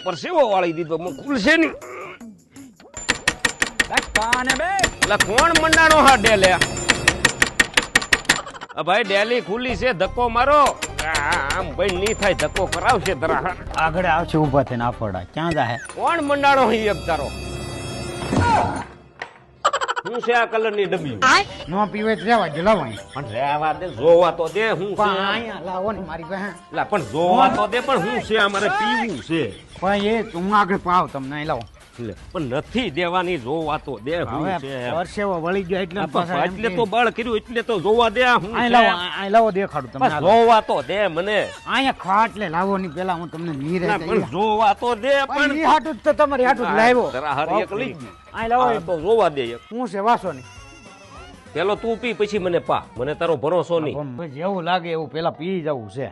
પરસેવો વાળી દીધો ખુલશે નહીં. કાને બે એટલે કોણ મંડાણો હા ડેલે? ભાઈ ડેલી ખુલ્લી છે, ધક્કો મારો. આમ ભાઈ નહીં થાય, ધક્કો કરાવશે ધરા. આગળ આવશે ઉભા થઈને આફોડા ક્યાં જાહે? કોણ મંડાણો હી એક તારો? હું છે આ કલર ની ડબ્બી? નો પીવે તો રહેવા જલાવા પણ રહેવા દે, જોવા તો દે. હું છે અહીંયા લાવો ને મારી પાસે. એટલે પણ જોવા તો દે. પણ હું છે અમારે પીવું છે. પણ એ હું આગળ પાવ તમને અહીં લાવો. એટલે પણ નથી દેવાની, જોવા તો દે. હું હવે છે પરસેવો વળી ગયો એટલે પાછા એમ એટલે કે- તો બળ કર્યું એટલે તો જોવા દે. હું અહીં છે? લાવો અહીં લાવો દેખાડું તમને. બસ જોવા તો દે મને. અહીંયા ખાટલે લાવો ની પેલા હું તમને નીરે ના, પણ જોવા તો દે. પણ ઈ હાટું જ તો તમારી હાટું જ લાવ્યો. જરા હારી એક લઈ. અહીં લાવો આ તો જોવા દે એક. હું છે વાસો ની પેલો તું પી પછી મને પા. મને તારો ભરોસો નહીં. જેવું લાગે એવું પેલા પી જવું છે.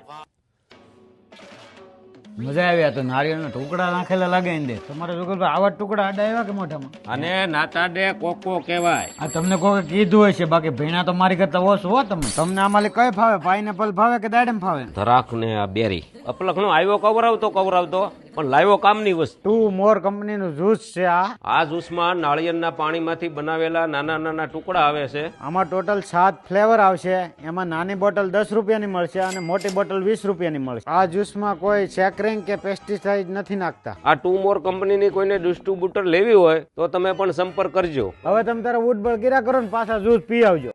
મજા આવી. આ તો નારિયેળના ટુકડા નાખેલા લાગે ને તમારે જો આવા ટુકડા આડા આવ્યા કે મોઢામાં? અને નાતા દે કોકો કહેવાય. આ તમને કોઈ કીધું હશે, બાકી ભીણા તો મારી કરતા ઓછો હો તમે. તમને આમાં કઈ ફાવે? પાઇનેપલ ફાવે કે દાડમ ફાવે? ધરાક ને આ બેરી અપલખનો આવ્યો કવરાવતો પણ લાવ્યો કામની વસ્તુ. ટુ મોર કંપનીનું જ્યુસ છે આ. આ જ્યુસમાં નાળિયેરના પાણીમાંથી બનાવેલા નાના નાના ટુકડા આવે છે. આમાં ટોટલ 7 ફ્લેવર આવશે. એમાં નાની બોટલ 10 રૂપિયાની મળશે અને મોટી બોટલ 20 રૂપિયાની મળશે. આ જ્યુસમાં કોઈ સેક્રિંગ કે પેસ્ટિસાઇડ નથી નાખતા. આ ટુ મોર કંપનીની કોઈને ડિસ્ટ્રીબ્યુટર લેવી હોય તો તમે પણ સંપર્ક કરજો. હવે તમે તારા ઉડબળ ગીરા કરો ને પાછા જ્યુસ પી આવજો.